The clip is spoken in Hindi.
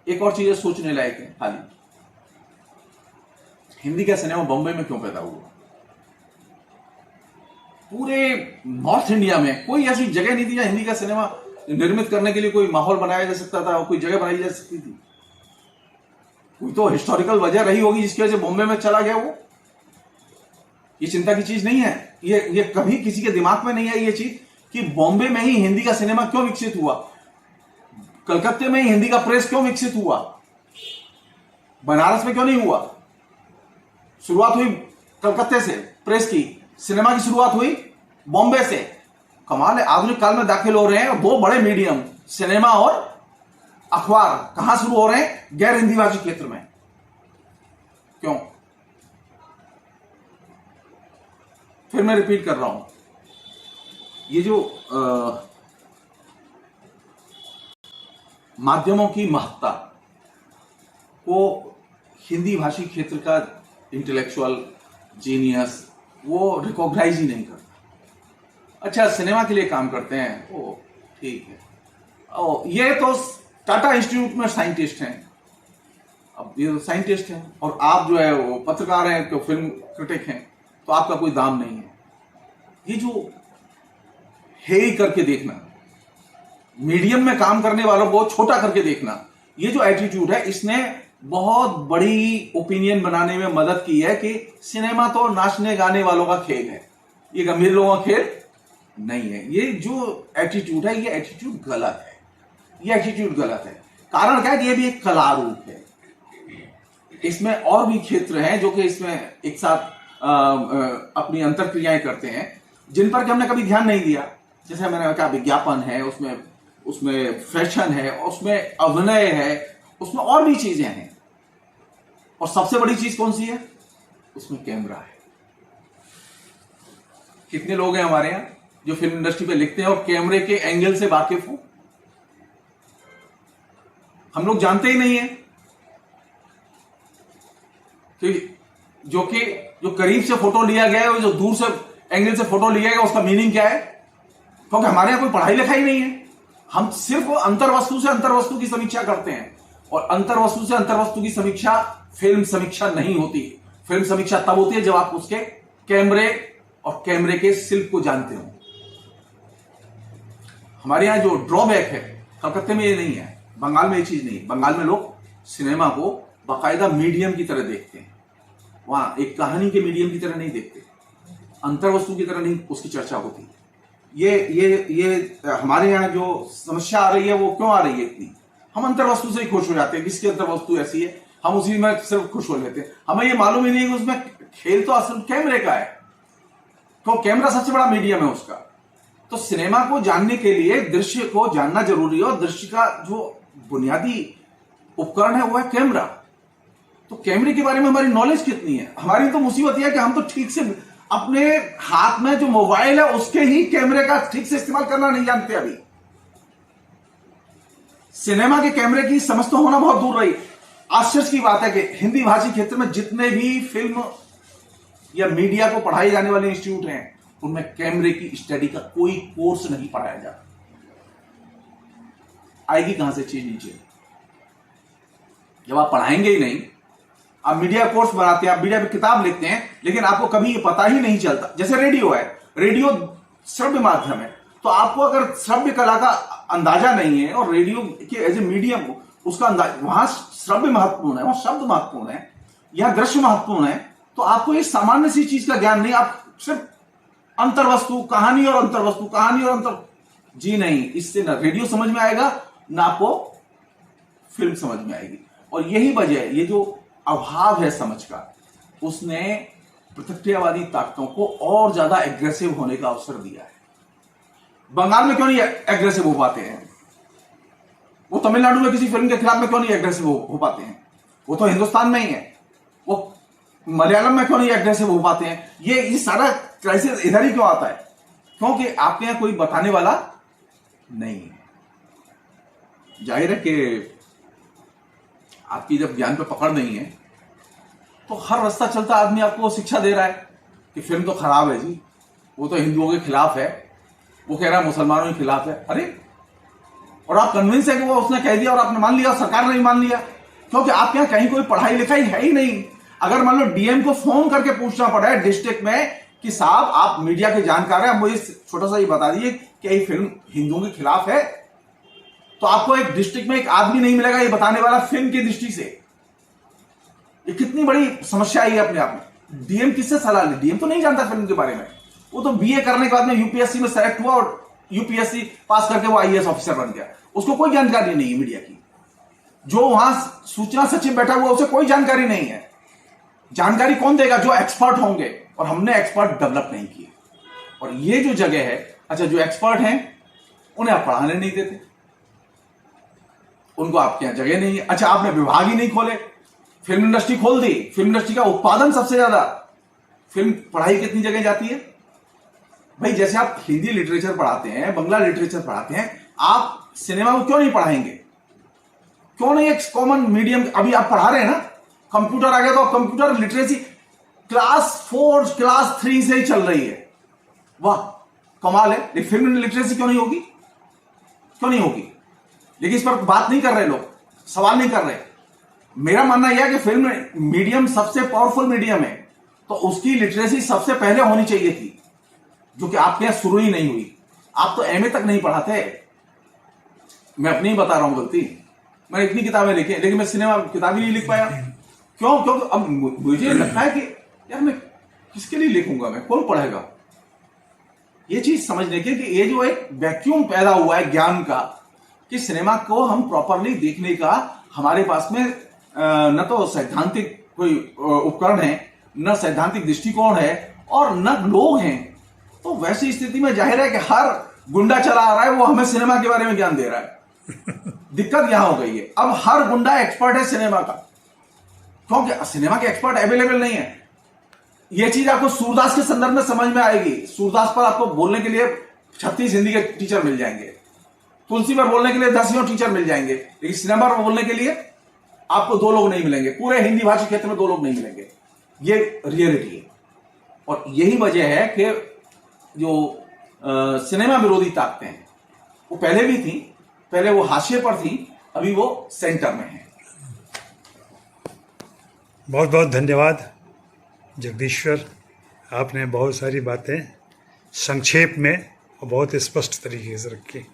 एक और चीज सोचने लायक है हाल ही, हिंदी का सिनेमा बॉम्बे में क्यों पैदा हुआ? पूरे नॉर्थ इंडिया में कोई ऐसी जगह नहीं थी जहां हिंदी का सिनेमा निर्मित करने के लिए कोई माहौल बनाया जा सकता था, कोई जगह बनाई जा सकती थी। कोई तो हिस्टोरिकल वजह रही होगी जिसकी वजह से बॉम्बे में चला गया वो। ये चिंता की चीज नहीं है, ये कभी किसी के दिमाग में नहीं आई ये चीज कि बॉम्बे में ही हिंदी का सिनेमा क्यों विकसित हुआ, कलकत्ते में ही हिंदी का प्रेस क्यों विकसित हुआ, बनारस में क्यों नहीं हुआ? शुरुआत हुई कलकत्ते से प्रेस की, सिनेमा की शुरुआत हुई बॉम्बे से। कमाल है, आधुनिक काल में दाखिल हो रहे हैं दो बड़े मीडियम, सिनेमा और अखबार, कहां शुरू हो रहे हैं? गैर हिंदी भाषी क्षेत्र में। क्यों? फिर मैं रिपीट कर रहा हूं, ये जो माध्यमों की महत्ता को हिंदी भाषी क्षेत्र का इंटेलेक्चुअल जीनियस वो रिकॉग्नाइज ही नहीं करता। अच्छा, सिनेमा के लिए काम करते हैं, ओ ठीक है, ओ ये तो टाटा इंस्टीट्यूट में साइंटिस्ट हैं, अब ये साइंटिस्ट हैं, और आप जो है वो पत्रकार हैं, तो फिल्म क्रिटिक हैं, तो आपका कोई दाम नहीं है। ये जो हे करके देखना, मीडियम में काम करने वालों को छोटा करके देखना, ये जो एटीट्यूड है, इसने बहुत बड़ी ओपिनियन बनाने में मदद की है कि सिनेमा तो नाचने गाने वालों का खेल है, ये गंभीर लोगों का खेल नहीं है। ये जो एटीट्यूड है, ये एटीट्यूड गलत है, ये एटीट्यूड गलत है। कारण क्या है? ये भी एक कला रूप है। इसमें और भी क्षेत्र हैं जो कि इसमें एक साथ अपनी अंतरक्रियाएं करते हैं, जिन पर कि हमने कभी ध्यान नहीं दिया। जैसे मैंने कहा, विज्ञापन है, उसमें फैशन है, उसमें अभिनय है, उसमें और भी चीजें हैं, और सबसे बड़ी चीज कौन सी है? उसमें कैमरा है। कितने लोग हैं हमारे यहां जो फिल्म इंडस्ट्री पे लिखते हैं और कैमरे के एंगल से वाकिफ हो? हम लोग जानते ही नहीं है कि जो करीब से फोटो लिया गया है, जो दूर से एंगल से फोटो लिया गया, उसका मीनिंग क्या है? क्योंकि हमारे यहां कोई पढ़ाई लिखाई नहीं है। हम सिर्फ अंतर्वस्तु से अंतर्वस्तु की समीक्षा करते हैं, और अंतर्वस्तु से अंतर्वस्तु की समीक्षा फिल्म समीक्षा नहीं होती। फिल्म समीक्षा तब होती है जब आप उसके कैमरे और कैमरे के शिल्प को जानते हो। हमारे यहां जो ड्रॉबैक है, कलकत्ते में ये नहीं है, बंगाल में ये चीज नहीं है। बंगाल में लोग सिनेमा को बाकायदा मीडियम की तरह देखते हैं, वहां एक कहानी के मीडियम की तरह नहीं देखते, अंतर्वस्तु की तरह नहीं उसकी चर्चा होती। ये हमारे यहाँ जो समस्या आ रही है, वो क्यों आ रही है इतनी? हम अंतर्वस्तु से ही खुश हो जाते हैं, किसकी अंतर्वस्तु ऐसी है, हम उसी में सिर्फ खुश हो लेते हैं। हमें ये मालूम ही नहीं कि उसमें खेल तो असल कैमरे का है, तो कैमरा सबसे बड़ा मीडियम है उसका। तो सिनेमा को जानने के लिए दृश्य को जानना जरूरी है, और दृश्य का जो बुनियादी उपकरण है वो है कैमरा। तो कैमरे के बारे में हमारी नॉलेज कितनी है? हमारी तो मुसीबत यह है कि हम तो ठीक से अपने हाथ में जो मोबाइल है उसके ही कैमरे का ठीक से इस्तेमाल करना नहीं जानते। अभी सिनेमा के कैमरे की समझ तो होना बहुत दूर रही। आश्चर्य की बात है कि हिंदी भाषी क्षेत्र में जितने भी फिल्म या मीडिया को पढ़ाए जाने वाले इंस्टीट्यूट हैं, उनमें कैमरे की स्टडी का कोई कोर्स नहीं पढ़ाया जाता। आएगी कहां से चीज नीचे जब आप पढ़ाएंगे ही नहीं? आप मीडिया कोर्स बनाते हैं, आप मीडिया पे किताब लिखते हैं, लेकिन आपको कभी ये पता ही नहीं चलता। जैसे रेडियो है, रेडियो श्रव्य माध्यम है, तो आपको अगर श्रव्य कला का अंदाजा नहीं है और रेडियो के एज ए मीडियम उसका अंदाज, वहां श्रव्य महत्वपूर्ण है, वहां शब्द महत्वपूर्ण है, यहां दृश्य महत्वपूर्ण है, तो आपको ये सामान्य सी चीज का ज्ञान नहीं, आप सिर्फ अंतर्वस्तु, कहानी और अंतर्वस्तु, कहानी और अंतर जी नहीं। इससे ना रेडियो समझ में आएगा, ना आपको फिल्म समझ में आएगी। और यही वजह है, ये जो अभाव है समझ का, उसने प्रतिक्रियावादी ताकतों को और ज्यादा एग्रेसिव होने का अवसर दिया है। बंगाल में क्यों नहीं एग्रेसिव हो पाते हैं? वो तमिलनाडु में किसी फिल्म के खिलाफ में क्यों नहीं एग्रेसिव हो पाते हैं? वो तो हिंदुस्तान में ही है। वो मलयालम में क्यों नहीं एग्रेसिव हो पाते हैं? ये सारा क्राइसिस इधर ही क्यों आता है? क्योंकि आपके यहां कोई बताने वाला नहीं है। जाहिर है कि आपकी जब ज्ञान पे पकड़ नहीं है, तो हर रास्ता चलता आदमी आपको शिक्षा दे रहा है कि फिल्म तो खराब है जी, वो तो हिंदुओं के खिलाफ है, वो कह रहा है मुसलमानों के खिलाफ है। अरे, और आप कन्विंस है कि वो उसने कह दिया और आपने मान लिया, सरकार ने भी मान लिया, क्योंकि आपके यहाँ कहीं कोई पढ़ाई लिखाई है ही नहीं। अगर मान लो डीएम को फोन करके पूछना पड़ा है डिस्ट्रिक्ट में कि साहब आप मीडिया के जानकार हैं, मुझे छोटा सा ये बता दीजिए कि ये फिल्म हिंदुओं के खिलाफ है, तो आपको एक डिस्ट्रिक्ट में एक आदमी नहीं मिलेगा ये बताने वाला फिल्म की दृष्टि से। ये कितनी बड़ी समस्या है अपने आप में। डीएम किससे सलाह ले? डीएम तो नहीं जानता फिल्म के बारे में। वो तो बीए करने के बाद में यूपीएससी में सेलेक्ट हुआ और यूपीएससी पास करके वो आईएएस ऑफिसर बन गया। उसको कोई जानकारी नहीं है मीडिया की। जो वहां सूचना सचिव बैठा हुआ उसे कोई जानकारी नहीं है। जानकारी कौन देगा? जो एक्सपर्ट होंगे, और हमने एक्सपर्ट डेवलप नहीं किए। और ये जो जगह है, अच्छा जो एक्सपर्ट हैं उन्हें आप पढ़ाने नहीं देते, उनको आपके यहां जगह नहीं है। अच्छा आपने विभाग ही नहीं खोले, फिल्म इंडस्ट्री खोल दी। फिल्म इंडस्ट्री का उत्पादन सबसे ज्यादा, फिल्म पढ़ाई कितनी जगह जाती है भाई? जैसे आप हिंदी लिटरेचर पढ़ाते हैं, बंगला लिटरेचर पढ़ाते हैं, आप सिनेमा को क्यों नहीं पढ़ाएंगे? क्यों नहीं एक कॉमन मीडियम? अभी आप पढ़ा रहे हैं ना, कंप्यूटर आ गया तो कंप्यूटर लिटरेसी क्लास 4 क्लास 3 से ही चल रही है। वाह कमाल है। लेकिन फिल्म लिटरेसी क्यों नहीं होगी? क्यों नहीं होगी? लेकिन इस पर बात नहीं कर रहे लोग, सवाल नहीं कर रहे। मेरा मानना यह है कि फिल्म मीडियम सबसे पावरफुल मीडियम है, तो उसकी लिटरेसी सबसे पहले होनी चाहिए थी, जो कि आपके यहां शुरू ही नहीं हुई। आप तो एमए तक नहीं पढ़ाते। मैं अपनी ही बता रहा हूं गलती। मैंने इतनी किताबें लिखी लेकिन मैं सिनेमा किताब ही नहीं लिख पाया। क्यों? क्योंकि अब मुझे लगता है कि यार मैं किसके लिए लिखूंगा, मैं कौन पढ़ेगा? ये चीज समझने की कि ये जो एक वैक्यूम पैदा हुआ है ज्ञान का, कि सिनेमा को हम प्रॉपरली देखने का हमारे पास में न तो सैद्धांतिक कोई उपकरण है, न सैद्धांतिक दृष्टिकोण है, और न लोग हैं। तो वैसी स्थिति में जाहिर है कि हर गुंडा चला आ रहा है वो हमें सिनेमा के बारे में ज्ञान दे रहा है। दिक्कत यहां हो गई है, अब हर गुंडा एक्सपर्ट है सिनेमा का, क्योंकि सिनेमा के एक्सपर्ट अवेलेबल नहीं है। यह चीज आपको सूरदास के संदर्भ में समझ में आएगी। सूरदास पर आपको बोलने के लिए 36 हिंदी के टीचर मिल जाएंगे, तुलसी पर बोलने के लिए 10 टीचर मिल जाएंगे, लेकिन सिनेमा पर बोलने के लिए आपको 2 लोग नहीं मिलेंगे। पूरे हिंदी भाषी क्षेत्र में 2 लोग नहीं मिलेंगे। ये रियलिटी है। और यही वजह है कि जो सिनेमा विरोधी ताकतें हैं वो पहले भी थी, पहले वो हाशिए पर थी, अभी वो सेंटर में है। बहुत बहुत धन्यवाद जगदीश्वर। आपने बहुत सारी बातें संक्षेप में और बहुत स्पष्ट तरीके से रखी।